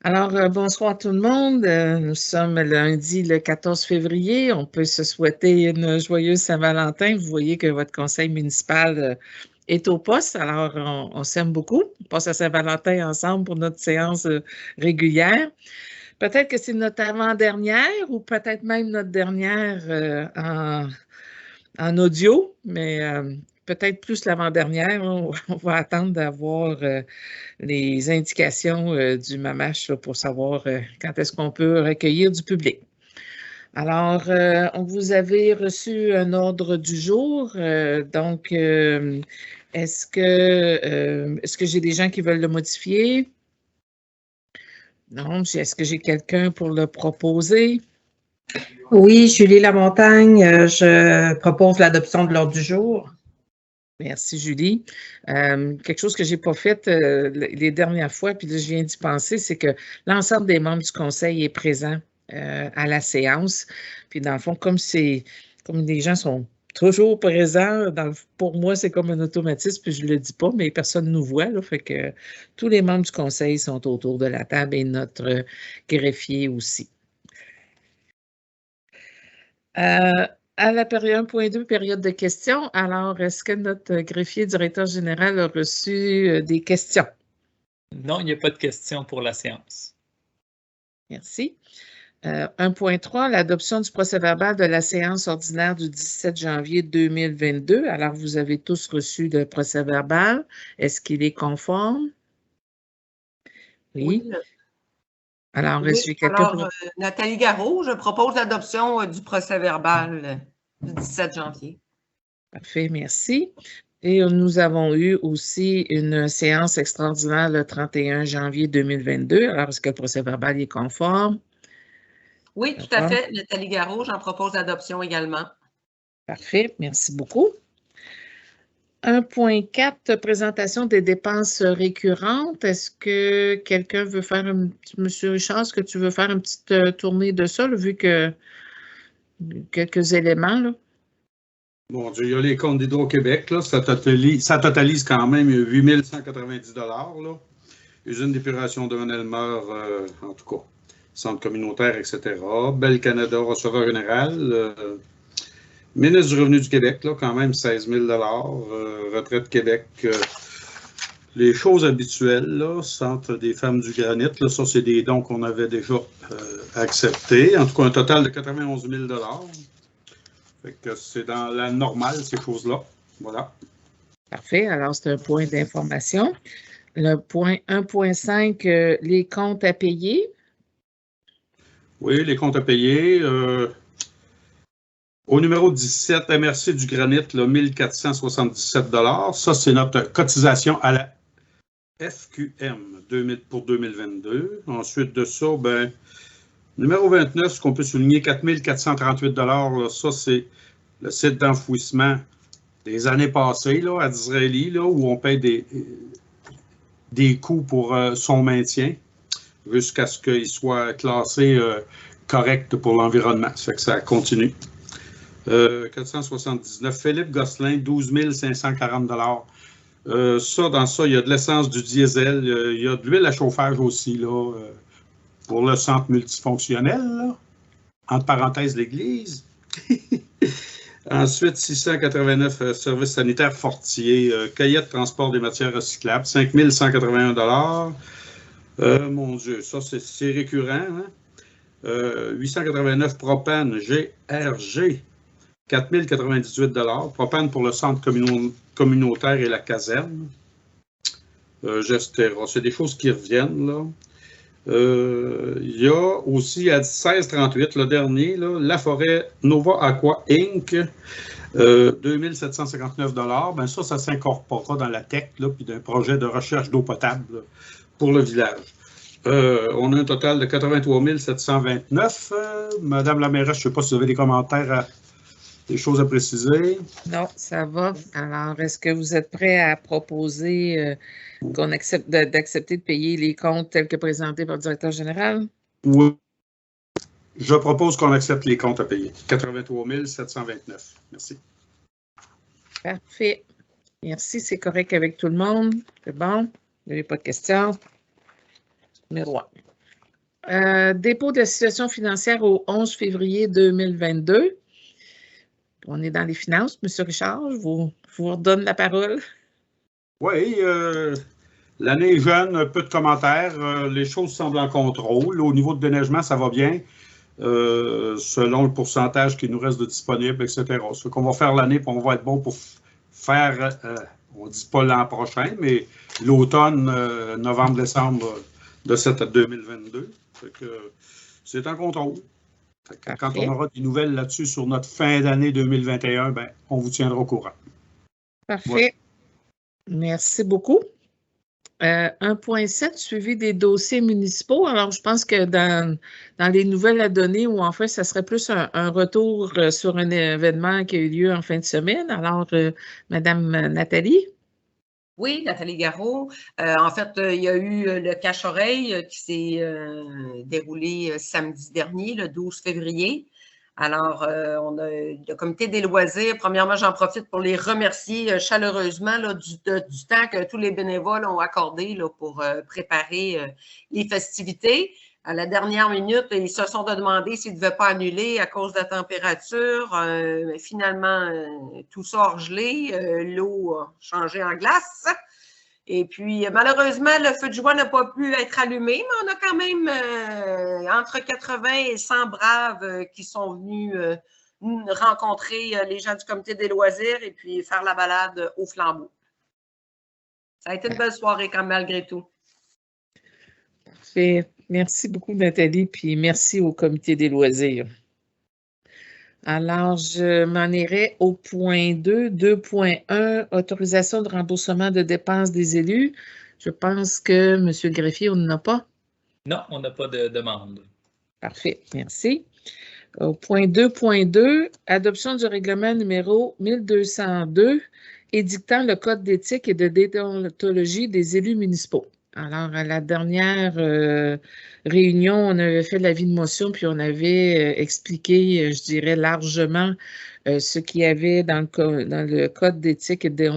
Alors, bonsoir tout le monde. Nous sommes lundi le 14 février. On peut se souhaiter une joyeuse Saint-Valentin. Vous voyez que votre conseil municipal est au poste. Alors, on s'aime beaucoup. On passe à Saint-Valentin ensemble pour notre séance régulière. Peut-être que c'est notre avant-dernière ou peut-être même notre dernière en audio, mais peut-être plus l'avant-dernière. On va attendre d'avoir les indications du MAMACH pour savoir quand est-ce qu'on peut recueillir du public. Alors, vous avez reçu un ordre du jour. Donc, est-ce que j'ai des gens qui veulent le modifier? Non. Est-ce que j'ai quelqu'un pour le proposer? Oui, Julie Lamontagne, je propose l'adoption de l'ordre du jour. Merci, Julie. Quelque chose que je n'ai pas fait les dernières fois, puis là, je viens d'y penser, c'est que l'ensemble des membres du conseil est présent à la séance. Puis dans le fond, comme les gens sont toujours présents, pour moi, c'est comme un automatisme, puis je ne le dis pas, mais personne ne nous voit. Là, fait que tous les membres du conseil sont autour de la table et notre greffier aussi. À la période 1.2, période de questions. Alors, est-ce que notre greffier directeur général a reçu des questions? Non, il n'y a pas de questions pour la séance. Merci. 1.3, l'adoption du procès-verbal de la séance ordinaire du 17 janvier 2022. Alors, vous avez tous reçu le procès-verbal. Est-ce qu'il est conforme? Oui. Alors, oui. est-ce que quelqu'un pour... Nathalie Garot, je propose l'adoption du procès-verbal du 17 janvier. Parfait, merci. Et nous avons eu aussi une séance extraordinaire le 31 janvier 2022. Alors, est-ce que le procès-verbal est conforme? Oui, tout à fait. Nathalie Garot, j'en propose l'adoption également. Parfait, merci beaucoup. 1.4, présentation des dépenses récurrentes. Est-ce que quelqu'un veut faire Monsieur Richard, est-ce que tu veux faire une petite tournée de ça, là, vu que quelques éléments, là? Bon Dieu, il y a les comptes d'Hydro-Québec, là, ça totalise quand même 8 190 $, là. Usine d'épuration de Venelmer, en tout cas, centre communautaire, etc. Bell Canada, receveur général. Ministre du Revenu du Québec, là, quand même 16 000 $. Retraite Québec, les choses habituelles, là, Centre des femmes du granit, là, ça, c'est des dons qu'on avait déjà acceptés. En tout cas, un total de 91 000 $. Fait que c'est dans la normale, ces choses-là. Voilà. Parfait. Alors, c'est un point d'information. Le point 1.5, les comptes à payer. Oui, les comptes à payer. Au numéro 17, MRC du granit, là, 1 477 $. Ça, c'est notre cotisation à la FQM pour 2022. Ensuite de ça, ben, numéro 29, ce qu'on peut souligner, 4 438 $. Là, ça, c'est le site d'enfouissement des années passées là, à Disraeli, là, où on paye des coûts pour son maintien jusqu'à ce qu'il soit classé correct pour l'environnement. Ça fait que ça continue. 479, Philippe Gosselin, 12 540 $. Ça, dans ça, il y a de l'essence, du diesel, il y a de l'huile à chauffage aussi, là, pour le centre multifonctionnel, là. Entre parenthèses, l'église. Ensuite, 689, services sanitaires Fortier, cahier de transport des matières recyclables, 5 181 $. Mon Dieu, ça, c'est récurrent, hein? 889, propane, GRG, 4 098 $. Propane pour le centre communautaire et la caserne. Gestera, c'est des choses qui reviennent, là. Il y a aussi à 1638, le dernier, là, La Forêt Nova Aqua Inc., 2 759 $. Ben ça s'incorporera dans la tech, là, puis d'un projet de recherche d'eau potable là, pour le village. On a un total de 83 729. Madame la mairesse, je ne sais pas si vous avez des commentaires, des choses à préciser. Non, ça va. Alors, est-ce que vous êtes prêt à proposer qu'on accepte d'accepter de payer les comptes tels que présentés par le directeur général? Oui. Je propose qu'on accepte les comptes à payer. 83 729. Merci. Parfait. Merci, c'est correct avec tout le monde. C'est bon? Vous n'avez pas de questions? Numéro 1. Dépôt de la situation financière au 11 février 2022. On est dans les finances. Monsieur Richard, je vous redonne la parole. Oui, l'année est jeune, peu de commentaires. Les choses semblent en contrôle. Au niveau de déneigement, ça va bien, selon le pourcentage qui nous reste de disponible, etc. Ce qu'on va faire l'année, puis on va être bon pour faire, on ne dit pas l'an prochain, mais l'automne, novembre-décembre de cette 2022. C'est en contrôle. Quand on aura des nouvelles là-dessus sur notre fin d'année 2021, ben, on vous tiendra au courant. Parfait. Ouais. Merci beaucoup. 1.7, suivi des dossiers municipaux. Alors, je pense que dans les nouvelles à donner, ou en fait, ça serait plus un retour sur un événement qui a eu lieu en fin de semaine. Alors, Madame Nathalie. Oui, Nathalie Garot. En fait, il y a eu le cache-oreille qui s'est déroulé samedi dernier, le 12 février. Alors, on a le comité des loisirs. Premièrement, j'en profite pour les remercier chaleureusement là, du temps que tous les bénévoles ont accordé là, pour préparer les festivités. À la dernière minute, ils se sont demandé s'ils ne devaient pas annuler à cause de la température. Finalement, tout ça a gelé. L'eau a changé en glace. Et puis, malheureusement, le feu de joie n'a pas pu être allumé, mais on a quand même entre 80 et 100 braves qui sont venus rencontrer les gens du comité des loisirs et puis faire la balade au flambeau. Ça a été une belle soirée quand même, malgré tout. Parfait. Merci beaucoup, Nathalie, puis merci au comité des loisirs. Alors, je m'en irai au point 2, 2.1, autorisation de remboursement de dépenses des élus. Je pense que, M. Greffier, on n'en a pas? Non, on n'a pas de demande. Parfait, merci. Au point 2.2, adoption du règlement numéro 1202, édictant le code d'éthique et de déontologie des élus municipaux. Alors, à la dernière réunion, on avait fait l'avis de motion, puis on avait expliqué, je dirais, largement ce qu'il y avait dans le code d'éthique et de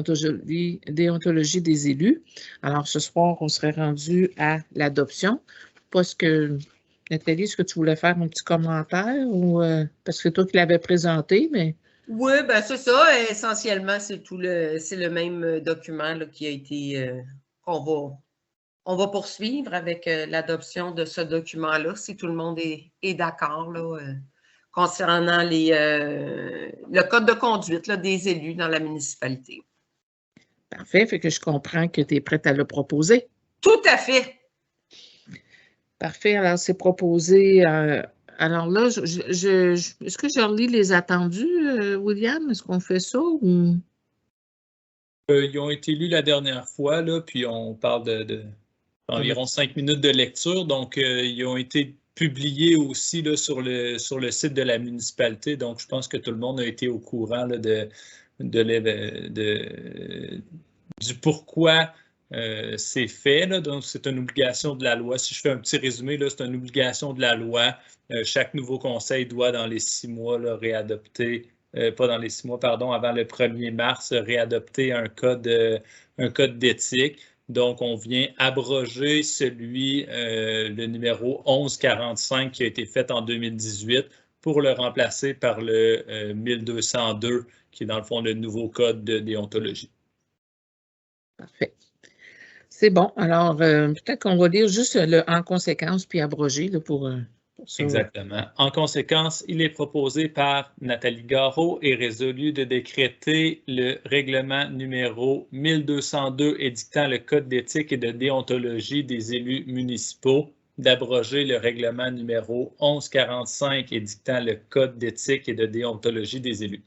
déontologie des élus. Alors, ce soir, on serait rendu à l'adoption. Parce que, Nathalie, est-ce que tu voulais faire un petit commentaire ou parce que toi qui l'avais présenté, mais. Oui, ben c'est ça. Essentiellement, c'est le même document là, qui a été on va poursuivre avec l'adoption de ce document-là, si tout le monde est d'accord concernant le code de conduite là, des élus dans la municipalité. Parfait, fait que je comprends que tu es prête à le proposer. Tout à fait. Parfait, alors c'est proposé. Alors là, est-ce que je relis les attendus, William? Est-ce qu'on fait ça ou? Ils ont été lus la dernière fois, là, puis on parle d'environ 5 minutes de lecture. Donc, ils ont été publiés aussi là, sur le site de la municipalité. Donc, je pense que tout le monde a été au courant là, du pourquoi c'est fait. Là. Donc, c'est une obligation de la loi. Si je fais un petit résumé, là, c'est une obligation de la loi. Chaque nouveau conseil doit, dans les 6 mois, là, réadopter, pas dans les 6 mois, pardon, avant le 1er mars, réadopter un code d'éthique. Donc, on vient abroger le numéro 1145 qui a été fait en 2018 pour le remplacer par le 1202, qui est dans le fond le nouveau code de déontologie. Parfait. C'est bon. Alors, peut-être qu'on va lire juste le en conséquence puis abroger là, pour ça. Exactement. En conséquence, il est proposé par Nathalie Garot et résolu de décréter le règlement numéro 1202 édictant le code d'éthique et de déontologie des élus municipaux, d'abroger le règlement numéro 1145 édictant le code d'éthique et de déontologie des élus.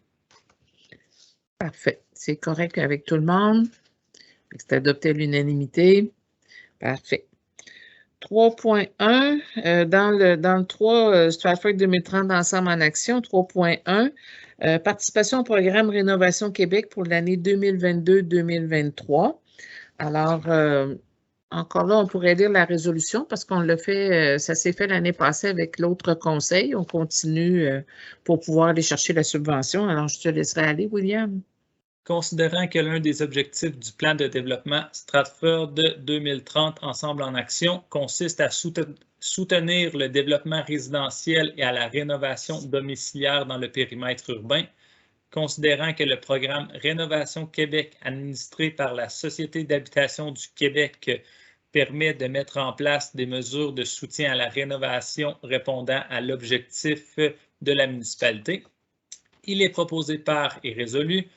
Parfait. C'est correct avec tout le monde. C'est adopté à l'unanimité. Parfait. 3.1, dans le 3, Stratford 2030 d'ensemble en action, 3.1, participation au programme Rénovation Québec pour l'année 2022-2023. Alors, encore là, on pourrait lire la résolution parce qu'on l'a fait, ça s'est fait l'année passée avec l'autre conseil. On continue pour pouvoir aller chercher la subvention. Alors, je te laisserai aller, William. Considérant que l'un des objectifs du plan de développement Stratford 2030 Ensemble en action consiste à soutenir le développement résidentiel et à la rénovation domiciliaire dans le périmètre urbain, considérant que le programme Rénovation Québec administré par la Société d'habitation du Québec permet de mettre en place des mesures de soutien à la rénovation répondant à l'objectif de la municipalité, il est proposé par et résolu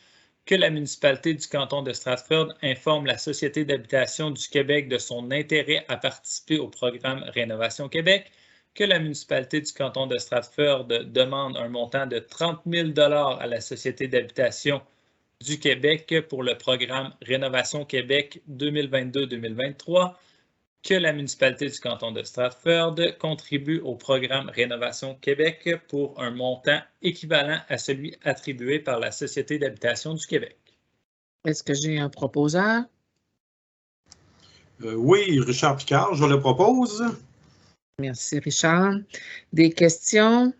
que la municipalité du canton de Stratford informe la Société d'habitation du Québec de son intérêt à participer au programme Rénovation Québec, que la municipalité du canton de Stratford demande un montant de 30 000 $ à la Société d'habitation du Québec pour le programme Rénovation Québec 2022-2023, que la municipalité du canton de Stratford contribue au programme Rénovation Québec pour un montant équivalent à celui attribué par la Société d'habitation du Québec. Est-ce que j'ai un proposeur? Oui, Richard Picard, je le propose. Merci, Richard. Des questions?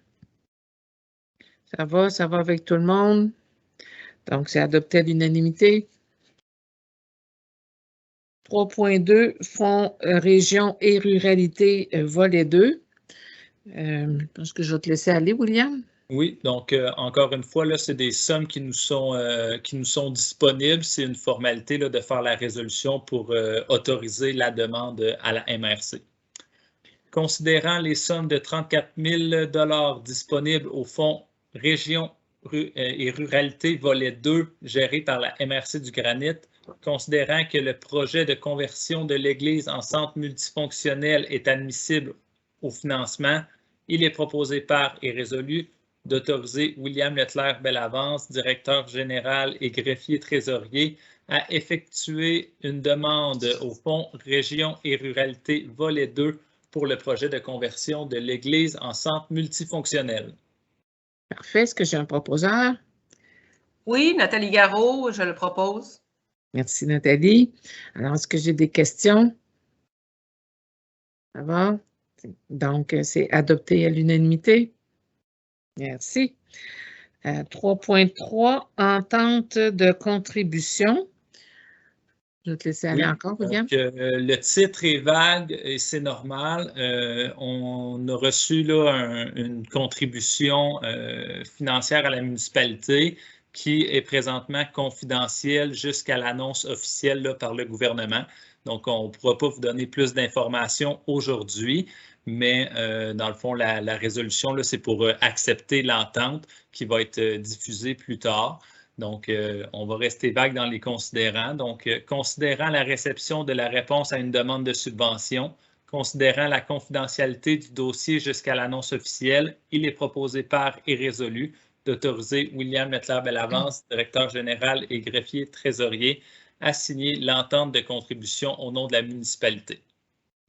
Ça va avec tout le monde? Donc, c'est adopté à l'unanimité. 3.2, Fonds région et ruralité, volet 2. Je pense que je vais te laisser aller, William. Oui, donc encore une fois, là, c'est des sommes qui nous sont disponibles. C'est une formalité là, de faire la résolution pour autoriser la demande à la MRC. Considérant les sommes de 34 000 $ disponibles au Fonds région et ruralité, volet 2, géré par la MRC du Granit, considérant que le projet de conversion de l'église en centre multifonctionnel est admissible au financement, il est proposé par et résolu d'autoriser William Leclerc-Bellavance, directeur général et greffier trésorier, à effectuer une demande au Fonds région et ruralité volet 2 pour le projet de conversion de l'église en centre multifonctionnel. Parfait. Est-ce que j'ai un proposeur? Oui, Nathalie Garot, je le propose. Merci, Nathalie. Alors, est-ce que j'ai des questions? Ça va? Donc, c'est adopté à l'unanimité. Merci. 3.3, entente de contribution. Je vais te laisser aller encore, William. Donc, le titre est vague et c'est normal. On a reçu là, une contribution financière à la municipalité qui est présentement confidentielle jusqu'à l'annonce officielle là, par le gouvernement. Donc, on ne pourra pas vous donner plus d'informations aujourd'hui, mais dans le fond, la résolution, c'est pour accepter l'entente qui va être diffusée plus tard. Donc, on va rester vague dans les considérants. Donc, considérant la réception de la réponse à une demande de subvention, considérant la confidentialité du dossier jusqu'à l'annonce officielle, il est proposé par et résolu d'autoriser William Leclerc-Bellavance, directeur général et greffier trésorier, à signer l'entente de contribution au nom de la municipalité.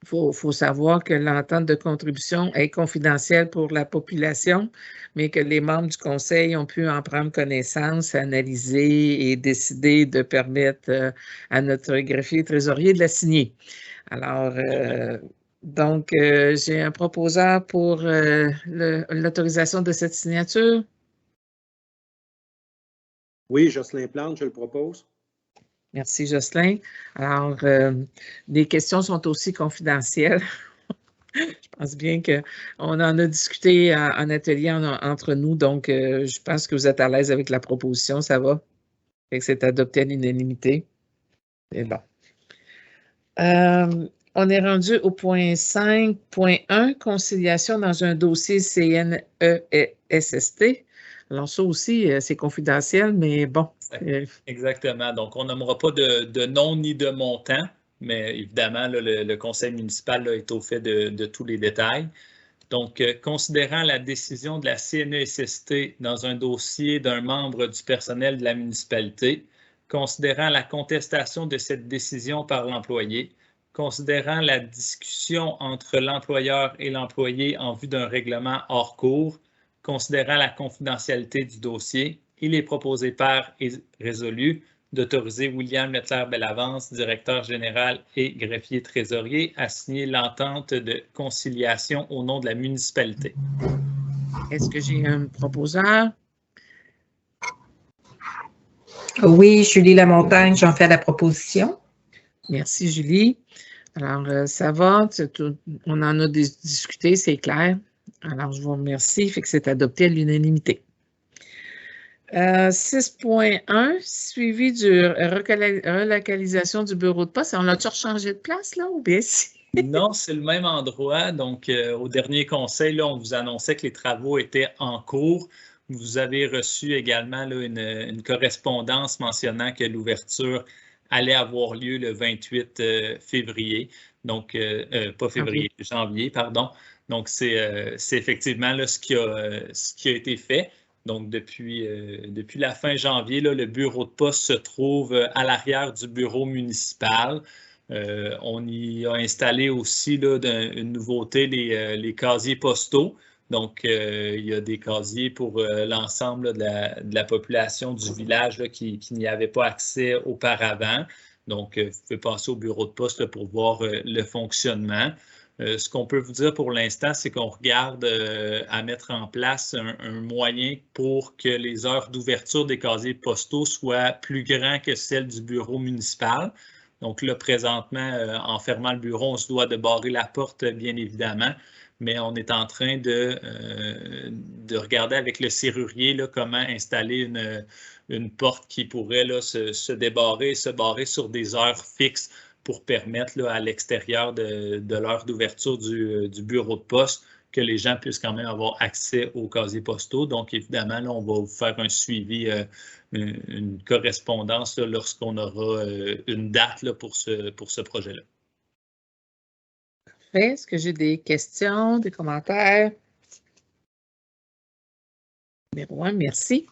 Il faut savoir que l'entente de contribution est confidentielle pour la population, mais que les membres du conseil ont pu en prendre connaissance, analyser et décider de permettre à notre greffier trésorier de la signer. Alors, donc, j'ai un proposeur pour l'autorisation de cette signature. Oui, Jocelyn Plante, je le propose. Merci, Jocelyn. Alors, les questions sont aussi confidentielles. Je pense bien qu'on en a discuté en atelier entre nous, donc je pense que vous êtes à l'aise avec la proposition, ça va? C'est adopté à l'unanimité. C'est bon. On est rendu au point 5.1, conciliation dans un dossier CNESST. Alors, ça aussi, c'est confidentiel, mais bon. Exactement. Donc, on nommera pas de nom ni de montant, mais évidemment, là, le conseil municipal là, est au fait de tous les détails. Donc, considérant la décision de la CNESST dans un dossier d'un membre du personnel de la municipalité, considérant la contestation de cette décision par l'employé, considérant la discussion entre l'employeur et l'employé en vue d'un règlement hors cours, considérant la confidentialité du dossier, il est proposé par et résolu d'autoriser William Leclerc-Bellavance, directeur général et greffier trésorier, à signer l'entente de conciliation au nom de la municipalité. Est-ce que j'ai un proposeur? Oui, Julie Lamontagne, j'en fais la proposition. Merci, Julie. Alors, ça va, on en a discuté, c'est clair. Alors, je vous remercie, fait que c'est adopté à l'unanimité. 6.1, suivi de relocalisation du bureau de poste. On a-tu changé de place, là, ou bien si? Non, c'est le même endroit. Donc, au dernier conseil, là, on vous annonçait que les travaux étaient en cours. Vous avez reçu également là, une correspondance mentionnant que l'ouverture allait avoir lieu le 28 février. Donc, pas février, janvier, pardon. Donc, c'est effectivement là, ce qui a été fait. Donc, depuis la fin janvier, là, le bureau de poste se trouve à l'arrière du bureau municipal. On y a installé aussi là, une nouveauté, les casiers postaux. Donc, il y a des casiers pour l'ensemble de la population du village là, qui n'y avait pas accès auparavant. Donc, vous pouvez passer au bureau de poste là, pour voir le fonctionnement. Ce qu'on peut vous dire pour l'instant, c'est qu'on regarde à mettre en place un moyen pour que les heures d'ouverture des casiers postaux soient plus grands que celles du bureau municipal. Donc là, présentement, en fermant le bureau, on se doit de barrer la porte, bien évidemment, mais on est en train de regarder avec le serrurier là, comment installer une porte qui pourrait là, se débarrer et se barrer sur des heures fixes pour permettre là, à l'extérieur de l'heure d'ouverture du bureau de poste que les gens puissent quand même avoir accès aux casiers postaux. Donc, évidemment, là, on va vous faire un suivi, une correspondance lorsqu'on aura une date là, pour ce projet-là. Parfait. Est-ce que j'ai des questions, des commentaires? Numéro 1, merci.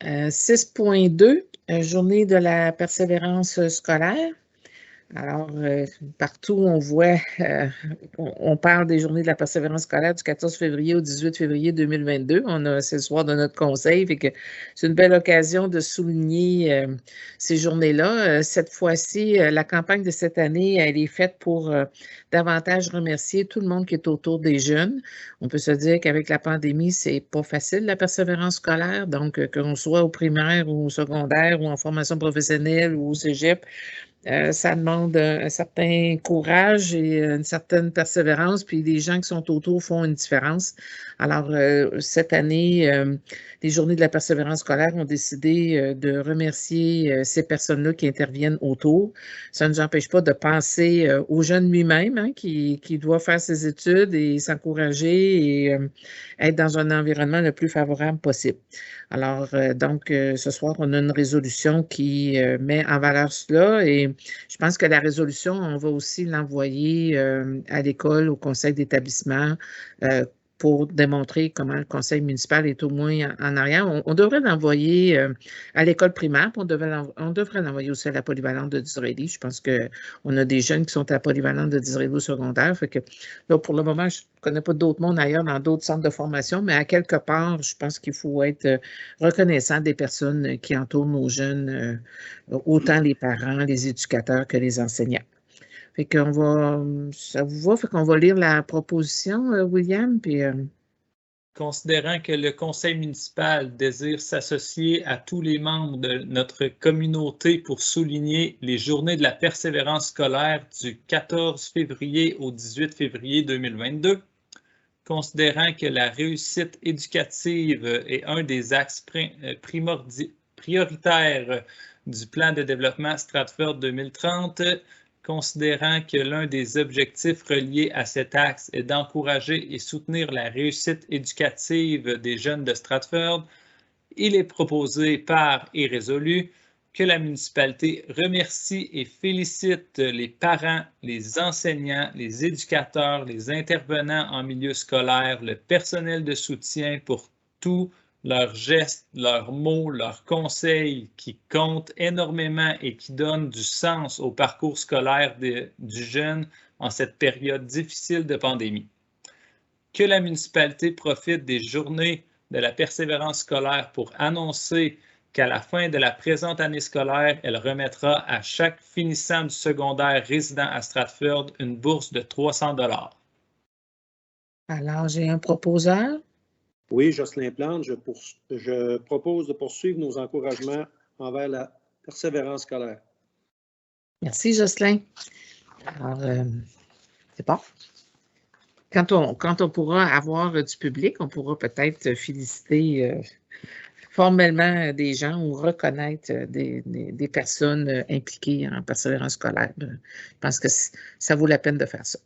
6.2, journée de la persévérance scolaire. Alors, partout, on voit, on parle des journées de la persévérance scolaire du 14 février au 18 février 2022. C'est le soir de notre conseil, fait que c'est une belle occasion de souligner ces journées-là. Cette fois-ci, la campagne de cette année, elle est faite pour davantage remercier tout le monde qui est autour des jeunes. On peut se dire qu'avec la pandémie, c'est pas facile, la persévérance scolaire. Donc, qu'on soit au primaire ou au secondaire ou en formation professionnelle ou au cégep, ça demande un certain courage et une certaine persévérance, puis les gens qui sont autour font une différence. Alors, cette année, les Journées de la persévérance scolaire ont décidé de remercier ces personnes-là qui interviennent autour. Ça ne nous empêche pas de penser aux jeunes lui-même, hein, qui doit faire ses études et s'encourager et être dans un environnement le plus favorable possible. Alors, donc, ce soir, on a une résolution qui met en valeur cela et je pense que la résolution, on va aussi l'envoyer à l'école, au conseil d'établissement pour démontrer comment le conseil municipal est au moins en arrière. On devrait l'envoyer à l'école primaire, puis on devrait l'envoyer aussi à la polyvalente de Disraeli. Je pense qu'on a des jeunes qui sont à la polyvalente de Disraeli au secondaire. Fait que là, pour le moment, je ne connais pas d'autres mondes ailleurs dans d'autres centres de formation, mais à quelque part, je pense qu'il faut être reconnaissant des personnes qui entourent nos jeunes, autant les parents, les éducateurs que les enseignants. Fait qu'on va, ça vous va? Fait qu'on va lire la proposition, William, puis... Considérant que le conseil municipal désire s'associer à tous les membres de notre communauté pour souligner les journées de la persévérance scolaire du 14 février au 18 février 2022, considérant que la réussite éducative est un des axes prioritaires du plan de développement Stratford 2030, considérant que l'un des objectifs reliés à cet axe est d'encourager et soutenir la réussite éducative des jeunes de Stratford, il est proposé par et résolu que la municipalité remercie et félicite les parents, les enseignants, les éducateurs, les intervenants en milieu scolaire, le personnel de soutien pour tout leurs gestes, leurs mots, leurs conseils qui comptent énormément et qui donnent du sens au parcours scolaire du jeune en cette période difficile de pandémie. Que la municipalité profite des journées de la persévérance scolaire pour annoncer qu'à la fin de la présente année scolaire, elle remettra à chaque finissant du secondaire résident à Stratford une bourse de 300 $. Alors, j'ai un proposeur. Oui, Jocelyn Plante, je propose de poursuivre nos encouragements envers la persévérance scolaire. Merci, Jocelyn. Alors, c'est bon. Quand on pourra avoir du public, on pourra peut-être féliciter formellement des gens ou reconnaître des personnes impliquées en persévérance scolaire. Je pense que ça vaut la peine de faire ça.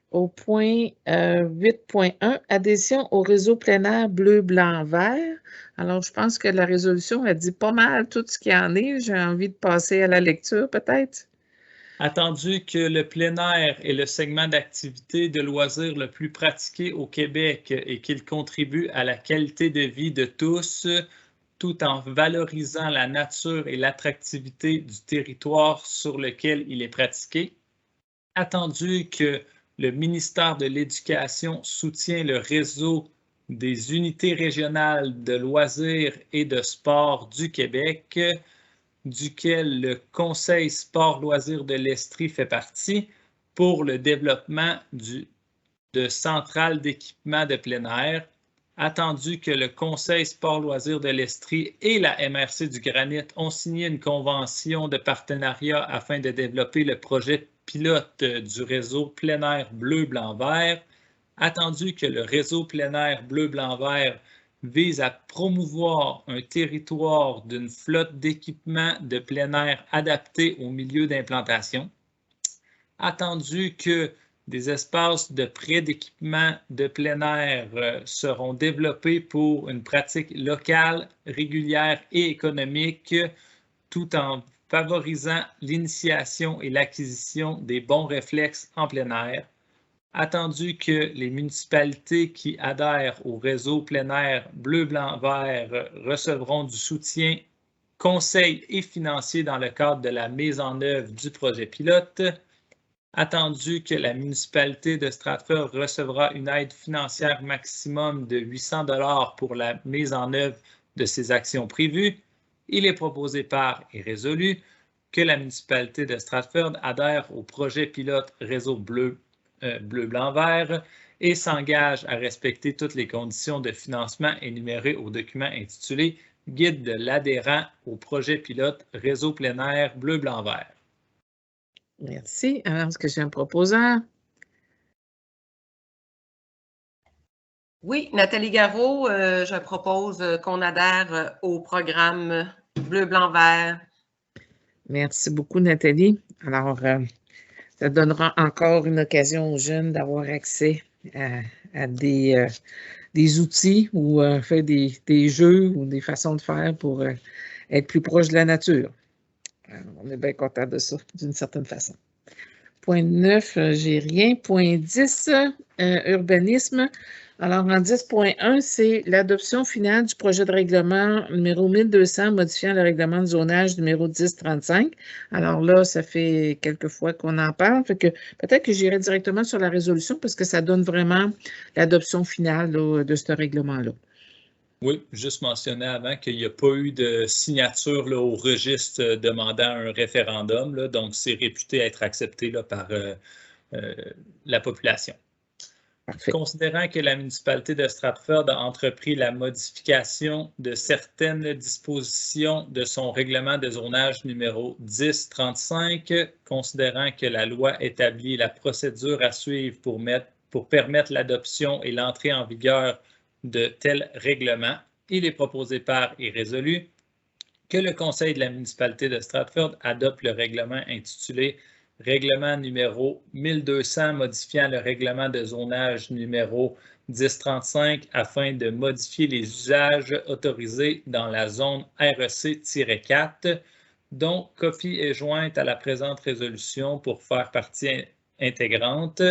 Au point 8.1, adhésion au réseau plein air bleu, blanc, vert. Alors, je pense que la résolution a dit pas mal tout ce qu'il y en est. J'ai envie de passer à la lecture, peut-être. Attendu que le plein air est le segment d'activité de loisirs le plus pratiqué au Québec et qu'il contribue à la qualité de vie de tous, tout en valorisant la nature et l'attractivité du territoire sur lequel il est pratiqué. Attendu que le ministère de l'Éducation soutient le réseau des unités régionales de loisirs et de sport du Québec, duquel le Conseil sport-loisirs de l'Estrie fait partie, pour le développement de centrales d'équipement de plein air, attendu que le Conseil sport-loisirs de l'Estrie et la MRC du Granit ont signé une convention de partenariat afin de développer le projet pilote du réseau plein air bleu-blanc-vert, attendu que le réseau plein air bleu-blanc-vert vise à promouvoir un territoire d'une flotte d'équipements de plein air adaptés au milieu d'implantation, attendu que des espaces de prêt d'équipements de plein air seront développés pour une pratique locale, régulière et économique, tout en favorisant l'initiation et l'acquisition des bons réflexes en plein air, attendu que les municipalités qui adhèrent au réseau plein air bleu-blanc-vert recevront du soutien conseil et financier dans le cadre de la mise en œuvre du projet pilote, attendu que la municipalité de Stratford recevra une aide financière maximum de 800 $ pour la mise en œuvre de ces actions prévues, il est proposé par et résolu que la municipalité de Stratford adhère au projet pilote réseau bleu-blanc-vert et s'engage à respecter toutes les conditions de financement énumérées au document intitulé « Guide de l'adhérent au projet pilote réseau plein air bleu-blanc-vert ». Merci. Alors, est-ce que j'ai un proposeur? Oui, Nathalie Garot, je propose qu'on adhère au programme bleu-blanc-vert. Merci beaucoup, Nathalie. Alors, ça donnera encore une occasion aux jeunes d'avoir accès à des outils ou faire des jeux ou des façons de faire pour être plus proche de la nature. Alors, on est bien content de ça, d'une certaine façon. Point 9, j'ai rien. Point 10, urbanisme. Alors, en 10.1, c'est l'adoption finale du projet de règlement numéro 1200 modifiant le règlement de zonage numéro 1035. Alors là, ça fait quelques fois qu'on en parle. Fait que peut-être que j'irai directement sur la résolution parce que ça donne vraiment l'adoption finale là, de ce règlement-là. Oui, juste mentionner avant qu'il n'y a pas eu de signature là, au registre demandant un référendum, là, donc c'est réputé être accepté là, par la population. Parfait. Considérant que la municipalité de Stratford a entrepris la modification de certaines dispositions de son règlement de zonage numéro 1035, considérant que la loi établit la procédure à suivre pour permettre l'adoption et l'entrée en vigueur de tels règlements, il est proposé par et résolu que le Conseil de la municipalité de Stratford adopte le règlement intitulé Règlement numéro 1200 modifiant le règlement de zonage numéro 1035 afin de modifier les usages autorisés dans la zone REC-4, dont copie est jointe à la présente résolution pour faire partie intégrante,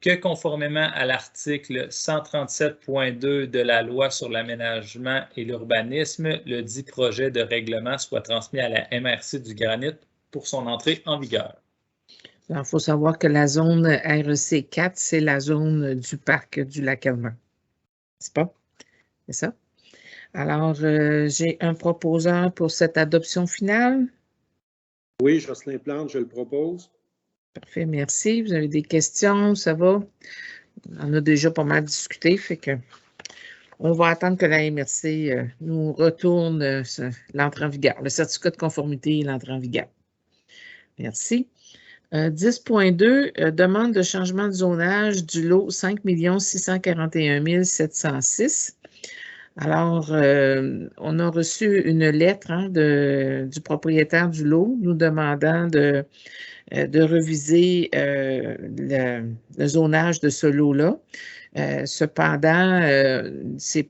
que conformément à l'article 137.2 de la Loi sur l'aménagement et l'urbanisme, le dit projet de règlement soit transmis à la MRC du Granit pour son entrée en vigueur. Il faut savoir que la zone REC4, c'est la zone du parc du Lac-Elmer. C'est pas? C'est ça? Alors, j'ai un proposeur pour cette adoption finale. Oui, Jocelyn Plante, je le propose. Parfait, merci. Vous avez des questions? Ça va? On a déjà pas mal discuté, fait que on va attendre que la MRC nous retourne l'entrée en vigueur, le certificat de conformité et l'entrée en vigueur. Merci. 10.2, demande de changement de zonage du lot 5 641 706. Alors, on a reçu une lettre du propriétaire du lot nous demandant de reviser le zonage de ce lot-là. Cependant,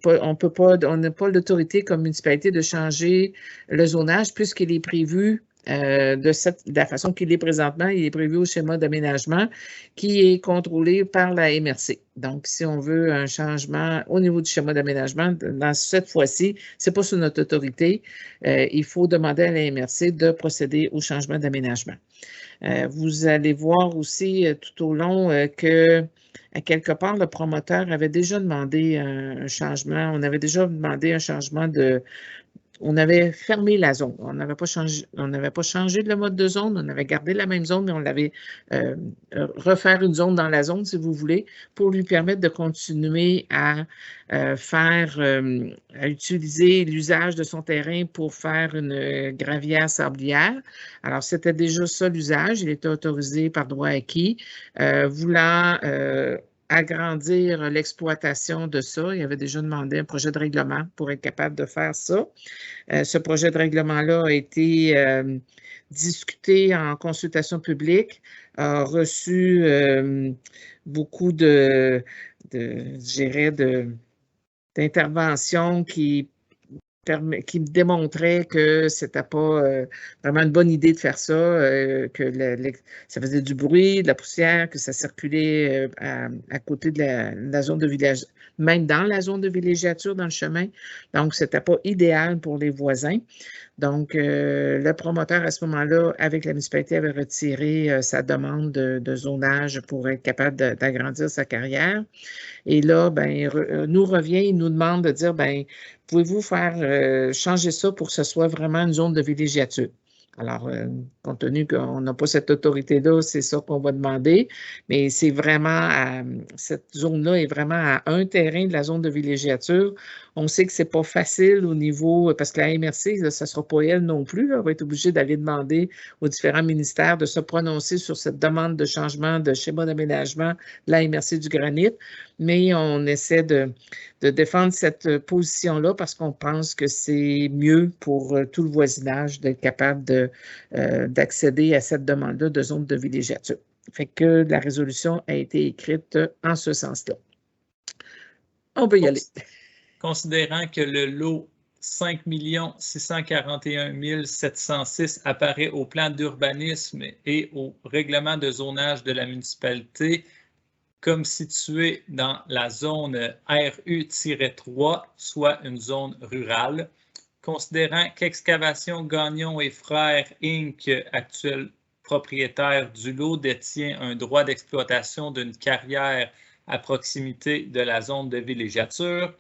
on n'a pas l'autorité comme municipalité de changer le zonage puisqu'il est prévu de la façon qu'il est présentement, il est prévu au schéma d'aménagement qui est contrôlé par la MRC. Donc, si on veut un changement au niveau du schéma d'aménagement, dans cette fois-ci, ce n'est pas sous notre autorité. Il faut demander à la MRC de procéder au changement d'aménagement. Vous allez voir aussi tout au long que, à quelque part, le promoteur avait déjà demandé un changement. On avait déjà demandé un changement on avait fermé la zone. On n'avait pas changé le mode de zone. On avait gardé la même zone, mais on l'avait refaire une zone dans la zone, si vous voulez, pour lui permettre de continuer à utiliser l'usage de son terrain pour faire une gravière sablière. Alors, c'était déjà ça l'usage. Il était autorisé par droit acquis. Voulant agrandir l'exploitation de ça. Il avait déjà demandé un projet de règlement pour être capable de faire ça. Ce projet de règlement-là a été discuté en consultation publique, a reçu beaucoup d'interventions qui démontrait que c'était pas vraiment une bonne idée de faire ça, que ça faisait du bruit, de la poussière, que ça circulait à côté de la zone de village, même dans la zone de villégiature, dans le chemin. Donc, c'était pas idéal pour les voisins. Donc, le promoteur, à ce moment-là, avec la municipalité, avait retiré sa demande de zonage pour être capable d'agrandir sa carrière. Et là, nous revient, il nous demande de dire, pouvez-vous faire changer ça pour que ce soit vraiment une zone de villégiature? Alors, compte tenu qu'on n'a pas cette autorité-là, c'est ça qu'on va demander. Mais c'est vraiment, cette zone-là est vraiment à un terrain de la zone de villégiature. On sait que ce n'est pas facile au niveau, parce que la MRC, là, ça ne sera pas elle non plus. Là, on va être obligé d'aller demander aux différents ministères de se prononcer sur cette demande de changement de schéma d'aménagement de la MRC du Granit. Mais on essaie de défendre cette position-là parce qu'on pense que c'est mieux pour tout le voisinage d'être capable d'accéder à cette demande-là de zone de villégiature. Fait que la résolution a été écrite en ce sens-là. On peut y aller. Considérant que le lot 5 641 706 apparaît au plan d'urbanisme et au règlement de zonage de la municipalité comme situé dans la zone RU-3, soit une zone rurale, considérant qu'Excavation Gagnon et Frères Inc., actuel propriétaire du lot, détient un droit d'exploitation d'une carrière à proximité de la zone de villégiature,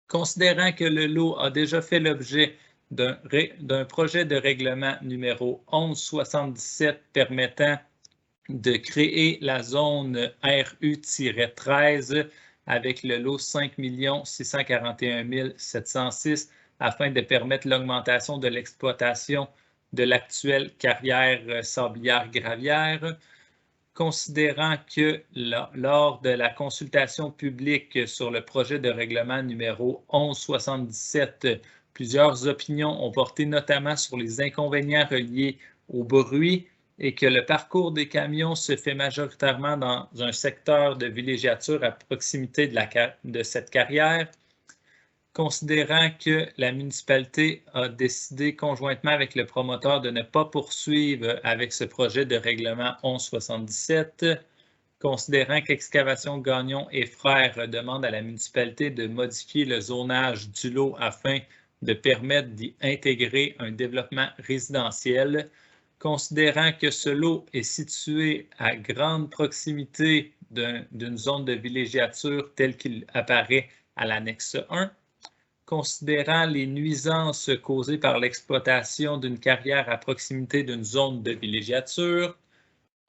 considérant que le lot a déjà fait l'objet d'un projet de règlement numéro 1177 permettant de créer la zone RU-13 avec le lot 5 641 706 afin de permettre l'augmentation de l'exploitation de l'actuelle carrière sablière-gravière, considérant que lors de la consultation publique sur le projet de règlement numéro 1177, plusieurs opinions ont porté notamment sur les inconvénients reliés au bruit et que le parcours des camions se fait majoritairement dans un secteur de villégiature à proximité de cette carrière, considérant que la municipalité a décidé conjointement avec le promoteur de ne pas poursuivre avec ce projet de règlement 1177, considérant qu'Excavation Gagnon et Frères demandent à la municipalité de modifier le zonage du lot afin de permettre d'y intégrer un développement résidentiel, considérant que ce lot est situé à grande proximité d'une zone de villégiature telle qu'il apparaît à l'annexe 1, considérant les nuisances causées par l'exploitation d'une carrière à proximité d'une zone de villégiature,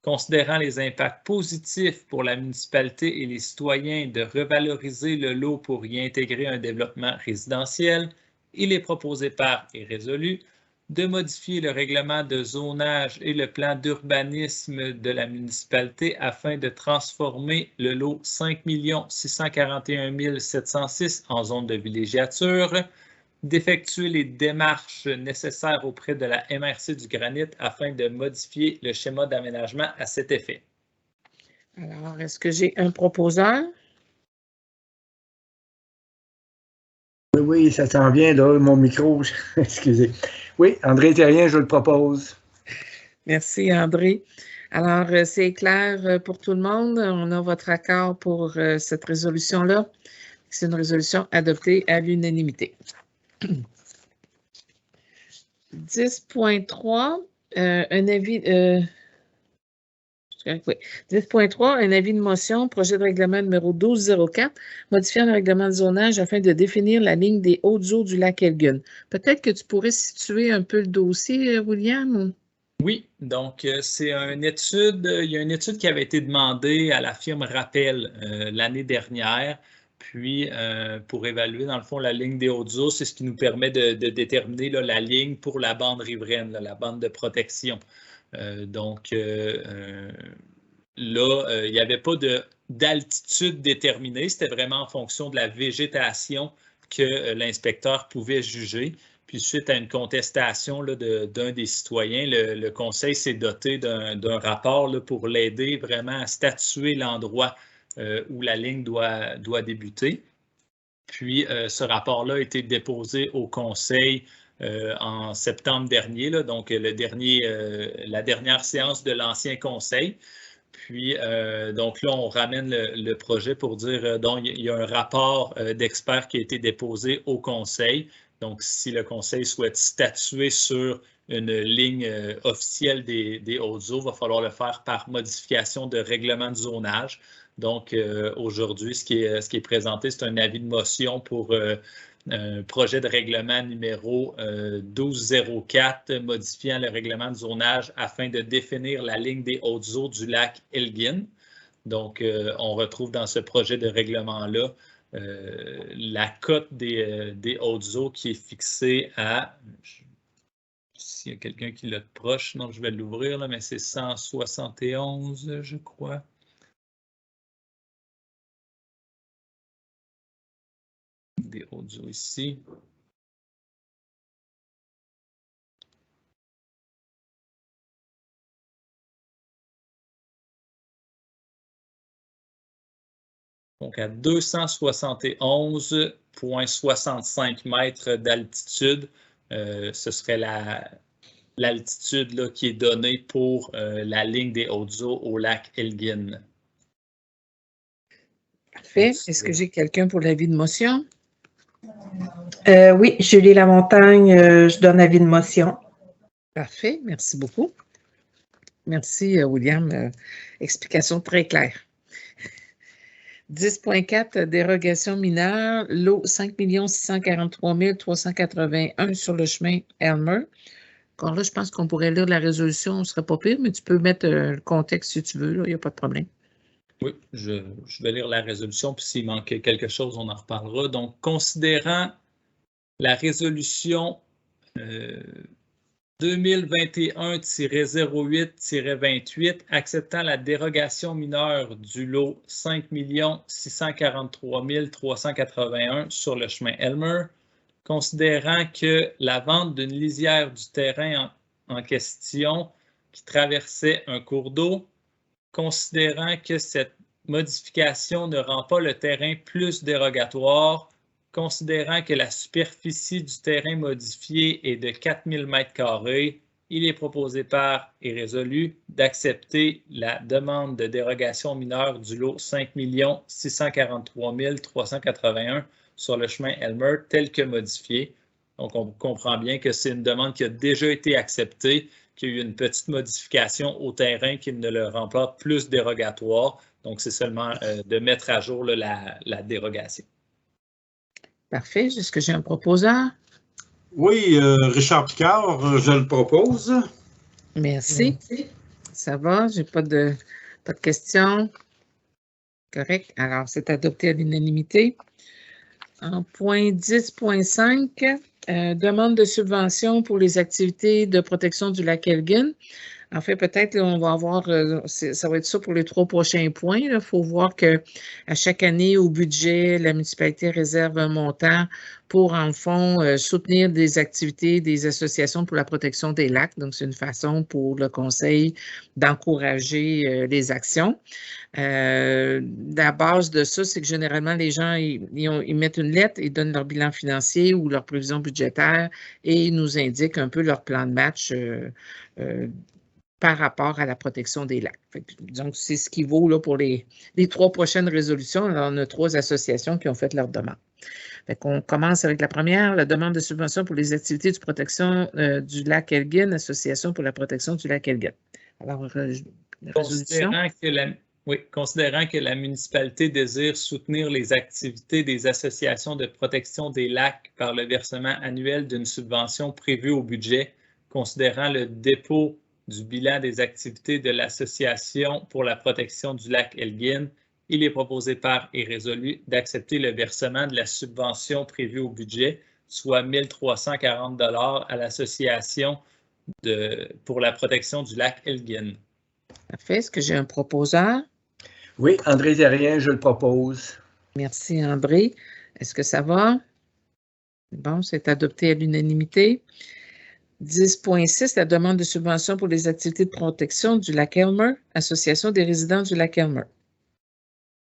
considérant les impacts positifs pour la municipalité et les citoyens de revaloriser le lot pour y intégrer un développement résidentiel, il est proposé par et résolu de modifier le règlement de zonage et le plan d'urbanisme de la municipalité afin de transformer le lot 5 641 706 en zone de villégiature, d'effectuer les démarches nécessaires auprès de la MRC du Granit afin de modifier le schéma d'aménagement à cet effet. Alors, est-ce que j'ai un proposeur? Oui, ça s'en vient, là, mon micro, excusez. Oui, André Terrien, je le propose. Merci, André. Alors, c'est clair pour tout le monde. On a votre accord pour cette résolution-là. C'est une résolution adoptée à l'unanimité. 10.3, un avis... Oui. 10.3, un avis de motion, projet de règlement numéro 1204, modifiant le règlement de zonage afin de définir la ligne des hautes eaux du lac Elgin. Peut-être que tu pourrais situer un peu le dossier, William? Oui, donc c'est une étude, il y a une étude qui avait été demandée à la firme Rappel l'année dernière, puis pour évaluer dans le fond la ligne des hautes eaux, c'est ce qui nous permet de déterminer là, la ligne pour la bande riveraine, là, la bande de protection. Donc là, il n'y avait pas d'altitude déterminée, c'était vraiment en fonction de la végétation que l'inspecteur pouvait juger. Puis suite à une contestation d'un des citoyens, le conseil s'est doté d'un rapport là, pour l'aider vraiment à statuer l'endroit où la ligne doit débuter. Puis ce rapport-là a été déposé au conseil en septembre dernier, là, donc la dernière séance de l'ancien conseil. Puis, donc là, on ramène le projet pour dire, donc il y a un rapport d'experts qui a été déposé au conseil. Donc, si le conseil souhaite statuer sur une ligne officielle des hautes eaux, il va falloir le faire par modification de règlement de zonage. Donc, aujourd'hui, ce qui est présenté, c'est un avis de motion pour un projet de règlement numéro 1204 modifiant le règlement de zonage afin de définir la ligne des hautes eaux du lac Elgin. Donc, on retrouve dans ce projet de règlement-là la cote des hautes eaux qui est fixée à, s'il y a quelqu'un qui l'a de proche, non, je vais l'ouvrir, là, mais c'est 171, je crois. Des hautes eaux ici. Donc, à 271,65 mètres d'altitude, ce serait l'altitude qui est donnée pour la ligne des hautes eaux au lac Elgin. Parfait. Est-ce que j'ai quelqu'un pour l'avis de motion? Oui, Julie Lamontagne, je donne avis de motion. Parfait. Merci beaucoup. Merci, William. Explication très claire. 10.4, dérogation mineure, lot 5 643 381 sur le chemin Elmer. Encore là, je pense qu'on pourrait lire la résolution, on ne serait pas pire, mais tu peux mettre le contexte si tu veux, il n'y a pas de problème. Oui, je vais lire la résolution, puis s'il manque quelque chose, on en reparlera. Donc, considérant la résolution 2021-08-28 acceptant la dérogation mineure du lot 5 643 381 sur le chemin Elmer, considérant que la vente d'une lisière du terrain en question qui traversait un cours d'eau, considérant que cette modification ne rend pas le terrain plus dérogatoire, considérant que la superficie du terrain modifié est de 4000 m², il est proposé par et résolu d'accepter la demande de dérogation mineure du lot 5 643 381 sur le chemin Elmer tel que modifié. Donc, on comprend bien que c'est une demande qui a déjà été acceptée, qu'il y a eu une petite modification au terrain qui ne le rend pas plus dérogatoire. Donc, c'est seulement de mettre à jour la dérogation. Parfait. Est-ce que j'ai un proposeur? Oui, Richard Picard, je le propose. Merci. Ça va? J'ai pas de questions. Correct. Alors, c'est adopté à l'unanimité. En point 10.5, demande de subvention pour les activités de protection du lac Elgin. En fait, peut-être on va avoir, ça va être ça pour les 3 prochains points. Il faut voir qu'à chaque année, au budget, la municipalité réserve un montant pour, en fond, soutenir des activités des associations pour la protection des lacs. Donc, c'est une façon pour le conseil d'encourager les actions. La base de ça, c'est que généralement, les gens, ils mettent une lettre, ils donnent leur bilan financier ou leur prévision budgétaire et ils nous indiquent un peu leur plan de match par rapport à la protection des lacs. Donc, c'est ce qui vaut là, pour les 3 prochaines résolutions. Alors, on a 3 associations qui ont fait leur demande. On commence avec la première, la demande de subvention pour les activités de protection du lac Elgin, Association pour la protection du lac Elgin. Alors, la résolution. Considérant que la municipalité désire soutenir les activités des associations de protection des lacs par le versement annuel d'une subvention prévue au budget, considérant le dépôt du bilan des activités de l'Association pour la protection du lac Elgin, il est proposé par et résolu d'accepter le versement de la subvention prévue au budget, soit 1 340 $ à l'Association pour la protection du lac Elgin. Parfait. Est-ce que j'ai un proposeur? Oui, André Terrien, je le propose. Merci, André. Est-ce que ça va? Bon, c'est adopté à l'unanimité. 10.6, la demande de subvention pour les activités de protection du lac Elmer, Association des résidents du lac Elmer.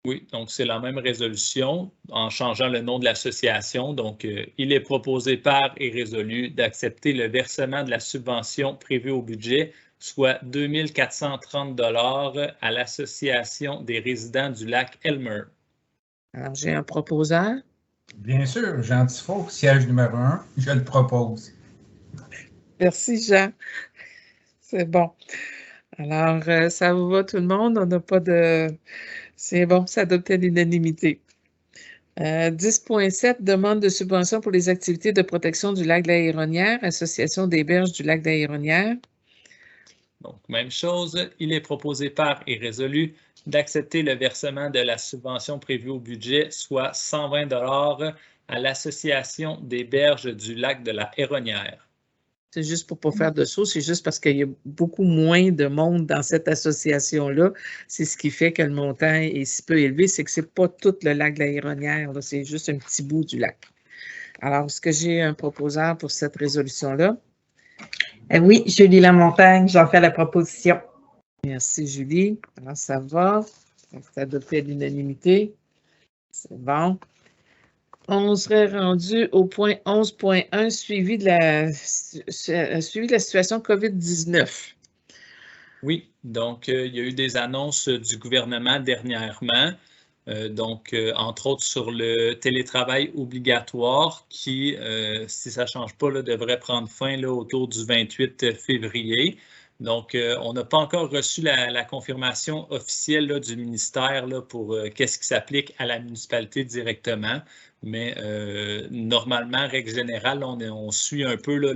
Oui, donc c'est la même résolution en changeant le nom de l'association. Donc, il est proposé par et résolu d'accepter le versement de la subvention prévue au budget, soit 2 430 $ à l'Association des résidents du lac Elmer. Alors, j'ai un proposeur. Bien sûr, Jean Tifo, siège numéro 1, je le propose. Merci, Jean. C'est bon. Alors, ça vous va tout le monde? On n'a pas de... C'est bon, c'est adopté à l'unanimité. 10.7, demande de subvention pour les activités de protection du lac de la Héronnière, Association des berges du lac de la Héronnière. Donc, même chose, il est proposé par et résolu d'accepter le versement de la subvention prévue au budget, soit 120 $ à l'Association des berges du lac de la Héronnière. C'est juste pour ne pas faire de saut, c'est juste parce qu'il y a beaucoup moins de monde dans cette association-là. C'est ce qui fait que le montant est si peu élevé, c'est que ce n'est pas tout le lac de la Héronnière, c'est juste un petit bout du lac. Alors, est-ce que j'ai un proposeur pour cette résolution-là? Oui, Julie Lamontagne, j'en fais la proposition. Merci, Julie. Alors, ça va. C'est adopté à l'unanimité. C'est bon. On serait rendu au point 11.1, suivi de la situation COVID-19. Oui, donc il y a eu des annonces du gouvernement dernièrement, entre autres sur le télétravail obligatoire qui, si ça ne change pas, là, devrait prendre fin là, autour du 28 février. Donc, on n'a pas encore reçu la confirmation officielle là, du ministère là, pour qu'est-ce qui s'applique à la municipalité directement. Mais normalement, règle générale, on suit un peu là,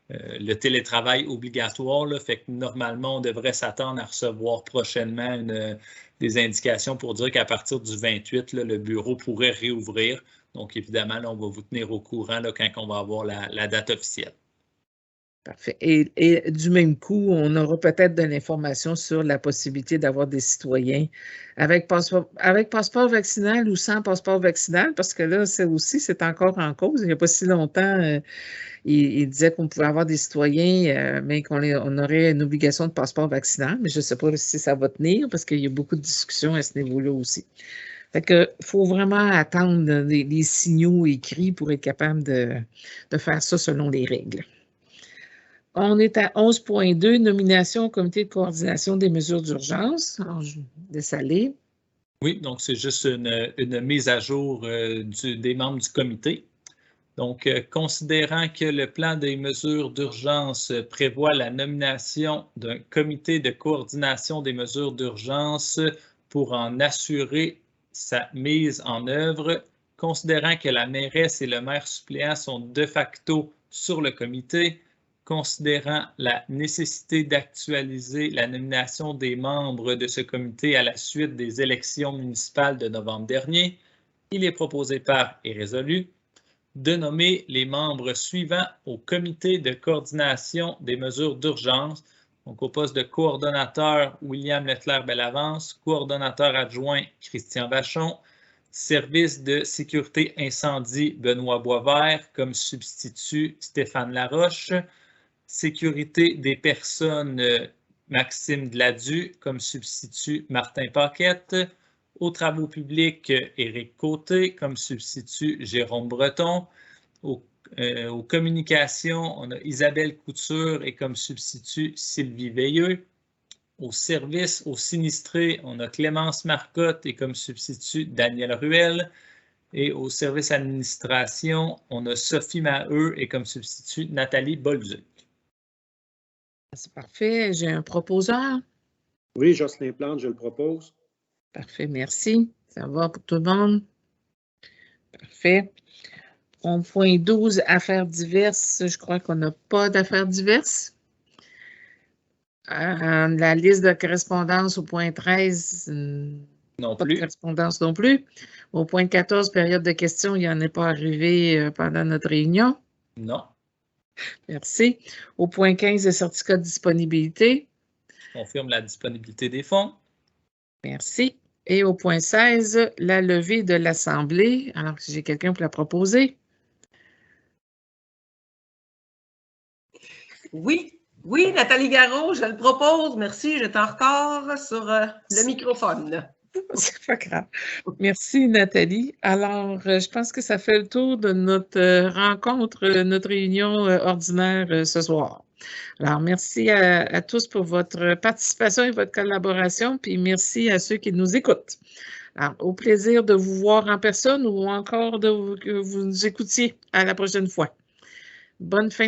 le télétravail obligatoire. Là, fait que normalement, on devrait s'attendre à recevoir prochainement des indications pour dire qu'à partir du 28, là, le bureau pourrait réouvrir. Donc, évidemment, là, on va vous tenir au courant là, quand on va avoir la date officielle. Parfait. Et du même coup, on aura peut-être de l'information sur la possibilité d'avoir des citoyens avec passeport vaccinal ou sans passeport vaccinal, parce que là, c'est encore en cause. Il n'y a pas si longtemps, il disait qu'on pouvait avoir des citoyens, mais on aurait une obligation de passeport vaccinal, mais je ne sais pas si ça va tenir, parce qu'il y a beaucoup de discussions à ce niveau-là aussi. Fait que faut vraiment attendre des signaux écrits pour être capable de faire ça selon les règles. On est à 11.2, nomination au comité de coordination des mesures d'urgence. Alors, je laisse aller. Oui, donc c'est juste une mise à jour des membres du comité. Donc, considérant que le plan des mesures d'urgence prévoit la nomination d'un comité de coordination des mesures d'urgence pour en assurer sa mise en œuvre, considérant que la mairesse et le maire suppléant sont de facto sur le comité, considérant la nécessité d'actualiser la nomination des membres de ce comité à la suite des élections municipales de novembre dernier, il est proposé par et résolu de nommer les membres suivants au comité de coordination des mesures d'urgence. Donc, au poste de coordonnateur, William Leclerc-Bellavance, coordonnateur adjoint, Christian Vachon, service de sécurité incendie, Benoît Boisvert, comme substitut, Stéphane Laroche, sécurité des personnes, Maxime Gladu, comme substitut, Martin Paquette, aux travaux publics, Éric Côté, comme substitut, Jérôme Breton, aux communications, on a Isabelle Couture et comme substitut, Sylvie Veilleux. Au service aux sinistrés, on a Clémence Marcotte et comme substitut, Daniel Ruel. Et au service administration, on a Sophie Maheu et comme substitut, Nathalie Bolduc. C'est parfait. J'ai un proposeur. Oui, Jocelyn Plante, je le propose. Parfait, merci. Ça va pour tout le monde? Parfait. Au point 12, affaires diverses. Je crois qu'on n'a pas d'affaires diverses. La liste de correspondance au point 13, Non pas plus. de correspondance non plus. Au point 14, période de questions, il n'y en est pas arrivé pendant notre réunion. Non. Merci. Au point 15, le certificat de disponibilité. Je confirme la disponibilité des fonds. Merci. Et au point 16, la levée de l'Assemblée. Alors, si j'ai quelqu'un pour la proposer. Oui, Nathalie Garot, je le propose. Merci, j'étais en retard sur le microphone. C'est pas grave. Merci, Nathalie. Alors, je pense que ça fait le tour de notre rencontre, notre réunion ordinaire ce soir. Alors, merci à tous pour votre participation et votre collaboration, puis merci à ceux qui nous écoutent. Alors, au plaisir de vous voir en personne ou encore que vous nous écoutiez à la prochaine fois. Bonne fin